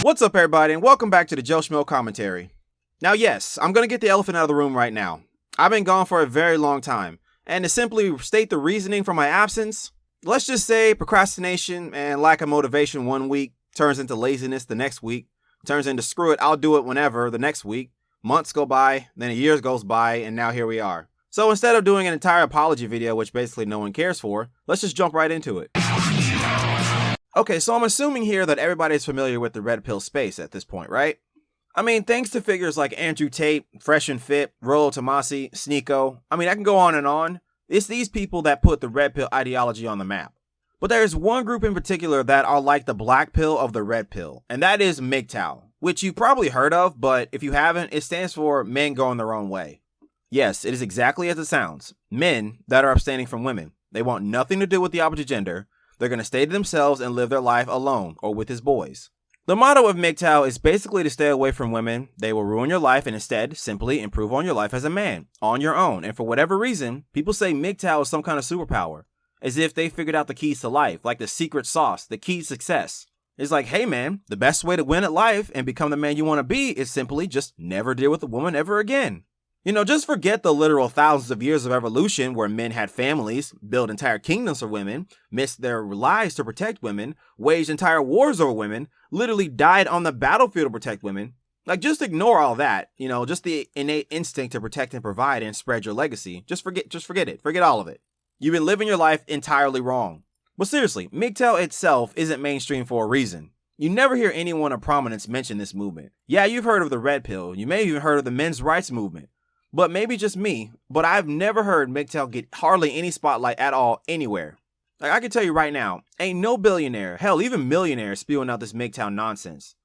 What's up, everybody, and welcome back to the Joe Schmo commentary. Now, yes, I'm going to get the elephant out of the room right now. I've been gone for a very long time, and to simply state the reasoning for my absence, let's just say procrastination and lack of motivation one week turns into laziness the next week, turns into screw it, I'll do it whenever the next week. Months go by, then a year goes by, and now here we are. So instead of doing an entire apology video, which basically no one cares for, let's just jump right into it. Okay, so I'm assuming here that everybody's familiar with the red pill space at this point, right? I mean, thanks to figures like Andrew Tate, Fresh and Fit, Rollo Tomasi, Sneeko, I can go on and on. It's these people that put the red pill ideology on the map. But there's one group in particular that are like the black pill of the red pill, and that is MGTOW, which you've probably heard of, but if you haven't, it stands for men going their own way. Yes, it is exactly as it sounds. Men that are abstaining from women. They want nothing to do with the opposite gender. They're going to stay to themselves and live their life alone or with his boys. The motto of MGTOW is basically to stay away from women. They will ruin your life and instead simply improve on your life as a man, on your own. And for whatever reason, people say MGTOW is some kind of superpower, as if they figured out the keys to life, like the secret sauce, the key to success. It's like, hey man, the best way to win at life and become the man you want to be is simply just never deal with a woman ever again. You know, just forget the literal thousands of years of evolution where men had families, built entire kingdoms for women, missed their lives to protect women, waged entire wars over women, literally died on the battlefield to protect women. Like, just ignore all that, you know, just the innate instinct to protect and provide and spread your legacy. Just forget it. Forget all of it. You've been living your life entirely wrong. But seriously, MGTOW itself isn't mainstream for a reason. You never hear anyone of prominence mention this movement. Yeah, you've heard of the red pill. You may have even heard of the men's rights movement. But maybe just me, but I've never heard MGTOW get hardly any spotlight at all anywhere. Like, I can tell you right now, ain't no billionaire, hell, even millionaire spewing out this MGTOW nonsense.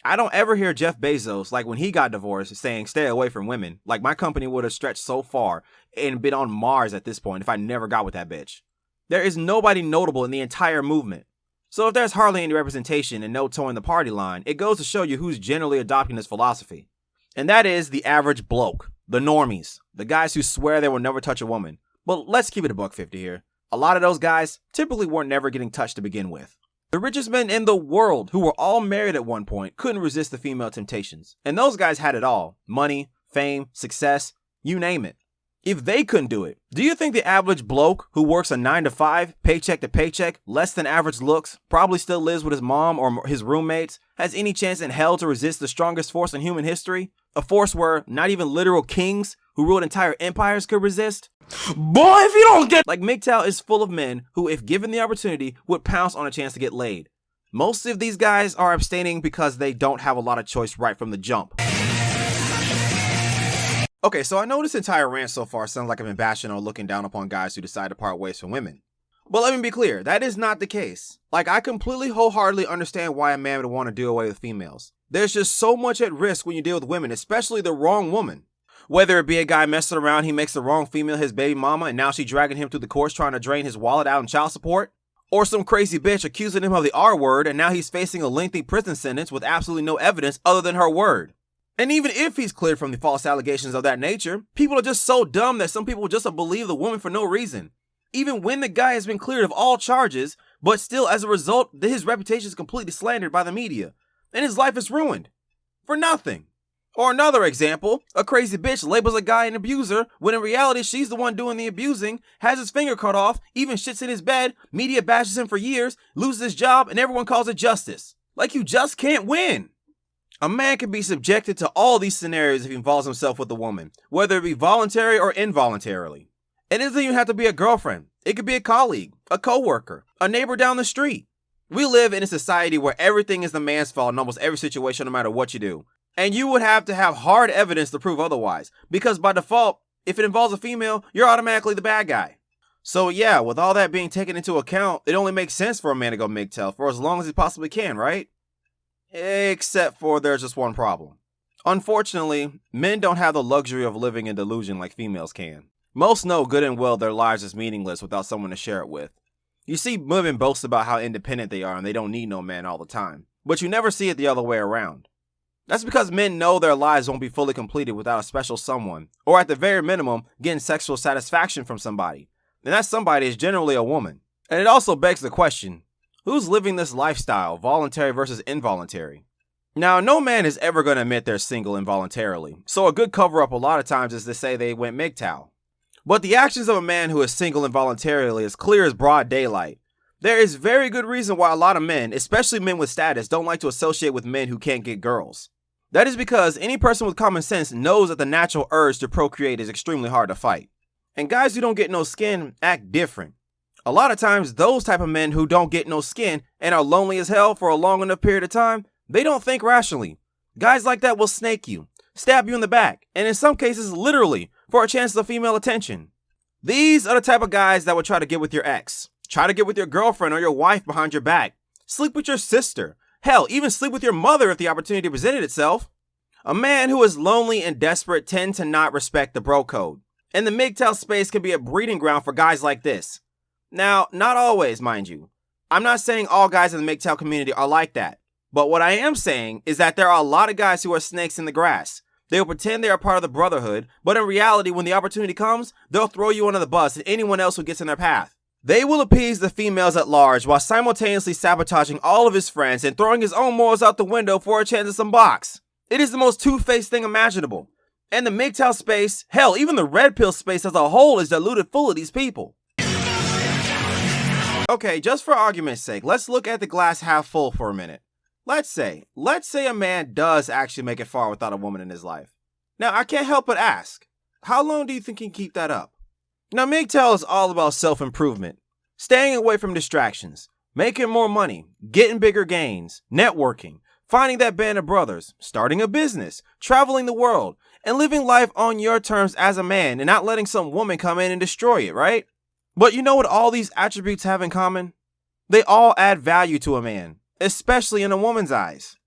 I don't ever hear Jeff Bezos, like when he got divorced, saying stay away from women. Like, my company would have stretched so far and been on Mars at this point if I never got with that bitch. There is nobody notable in the entire movement. So if there's hardly any representation and no towing the party line, it goes to show you who's generally adopting this philosophy. And that is the average bloke. The normies, the guys who swear they will never touch a woman. But let's keep it a $150 here. A lot of those guys typically weren't never getting touched to begin with. The richest men in the world, who were all married at one point, couldn't resist the female temptations. And those guys had it all. Money, fame, success, you name it. If they couldn't do it, do you think the average bloke who works a 9-to-5, paycheck to paycheck, less than average looks, probably still lives with his mom or his roommates, has any chance in hell to resist the strongest force in human history? A force where not even literal kings who ruled entire empires could resist? Boy, if you don't get... Like, MGTOW is full of men who, if given the opportunity, would pounce on a chance to get laid. Most of these guys are abstaining because they don't have a lot of choice right from the jump. Okay, so I know this entire rant so far sounds like I've been bashing or looking down upon guys who decide to part ways from women. But let me be clear, that is not the case. Like, I completely wholeheartedly understand why a man would want to do away with females. There's just so much at risk when you deal with women, especially the wrong woman. Whether it be a guy messing around, he makes the wrong female his baby mama, and now she's dragging him through the courts trying to drain his wallet out in child support. Or some crazy bitch accusing him of the R word, and now he's facing a lengthy prison sentence with absolutely no evidence other than her word. And even if he's cleared from the false allegations of that nature, people are just so dumb that some people just believe the woman for no reason. Even when the guy has been cleared of all charges, but still as a result, his reputation is completely slandered by the media. And his life is ruined. For nothing. Or another example, a crazy bitch labels a guy an abuser when in reality she's the one doing the abusing, has his finger cut off, even shits in his bed, media bashes him for years, loses his job, and everyone calls it justice. Like, you just can't win. A man can be subjected to all these scenarios if he involves himself with a woman, whether it be voluntary or involuntarily. It doesn't even have to be a girlfriend. It could be a colleague, a coworker, a neighbor down the street. We live in a society where everything is the man's fault in almost every situation, no matter what you do. And you would have to have hard evidence to prove otherwise, because by default, if it involves a female, you're automatically the bad guy. So yeah, with all that being taken into account, it only makes sense for a man to go MGTOW for as long as he possibly can, right? Except for there's just one problem. Unfortunately, men don't have the luxury of living in delusion like females can. Most know good and well their lives is meaningless without someone to share it with. You see women boast about how independent they are and they don't need no man all the time. But you never see it the other way around. That's because men know their lives won't be fully completed without a special someone, or at the very minimum, getting sexual satisfaction from somebody. And that somebody is generally a woman. And it also begs the question, Who's living this lifestyle, voluntary versus involuntary? Now, no man is ever going to admit they're single involuntarily, so a good cover-up a lot of times is to say they went MGTOW. But the actions of a man who is single involuntarily is clear as broad daylight. There is very good reason why a lot of men, especially men with status, don't like to associate with men who can't get girls. That is because any person with common sense knows that the natural urge to procreate is extremely hard to fight. And guys who don't get no skin act different. A lot of times, those type of men who don't get no skin and are lonely as hell for a long enough period of time, they don't think rationally. Guys like that will snake you, stab you in the back, and in some cases literally, for a chance of female attention. These are the type of guys that will try to get with your ex, try to get with your girlfriend or your wife behind your back, sleep with your sister, hell, even sleep with your mother if the opportunity presented itself. A man who is lonely and desperate tend to not respect the bro code, and the MGTOW space can be a breeding ground for guys like this. Now, not always, mind you. I'm not saying all guys in the MGTOW community are like that. But what I am saying is that there are a lot of guys who are snakes in the grass. They will pretend they are part of the brotherhood, but in reality, when the opportunity comes, they'll throw you under the bus and anyone else who gets in their path. They will appease the females at large while simultaneously sabotaging all of his friends and throwing his own morals out the window for a chance at some box. It is the most two-faced thing imaginable. And the MGTOW space, hell, even the red pill space as a whole is diluted full of these people. Okay, just for argument's sake, let's look at the glass half full for a minute. Let's say a man does actually make it far without a woman in his life. Now, I can't help but ask, how long do you think he can keep that up? Now, MGTOW is all about self-improvement, staying away from distractions, making more money, getting bigger gains, networking, finding that band of brothers, starting a business, traveling the world, and living life on your terms as a man and not letting some woman come in and destroy it, right? But you know what all these attributes have in common? They all add value to a man, especially in a woman's eyes.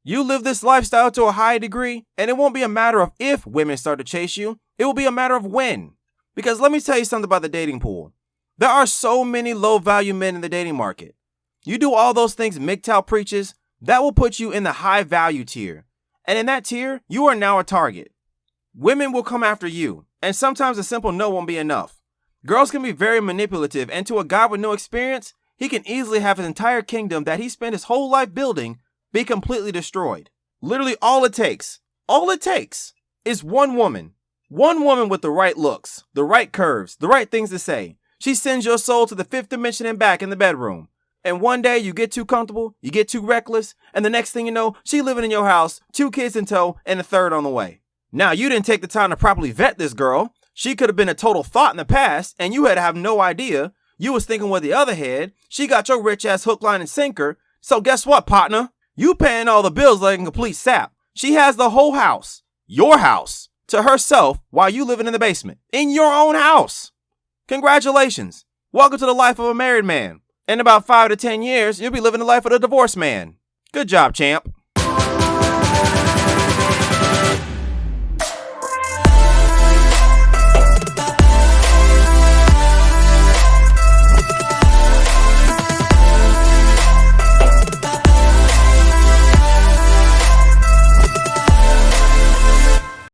You live this lifestyle to a high degree, and it won't be a matter of if women start to chase you, it will be a matter of when. Because let me tell you something about the dating pool. There are so many low-value men in the dating market. You do all those things MGTOW preaches, that will put you in the high-value tier. And in that tier, you are now a target. Women will come after you, and sometimes a simple no won't be enough. Girls can be very manipulative, and to a guy with no experience, he can easily have his entire kingdom that he spent his whole life building be completely destroyed. Literally all it takes is one woman with the right looks, the right curves, the right things to say. She sends your soul to the fifth dimension and back in the bedroom. And one day you get too comfortable, you get too reckless, and the next thing you know, she living in your house, 2 kids in tow, and a third on the way. Now, you didn't take the time to properly vet this girl. She could have been a total thought in the past, and you had to have no idea. You was thinking with the other head. She got your rich ass hook, line, and sinker. So guess what, partner? You paying all the bills like a complete sap. She has the whole house, your house, to herself while you living in the basement, in your own house. Congratulations. Welcome to the life of a married man. In about 5 to 10 years, you'll be living the life of a divorced man. Good job, champ.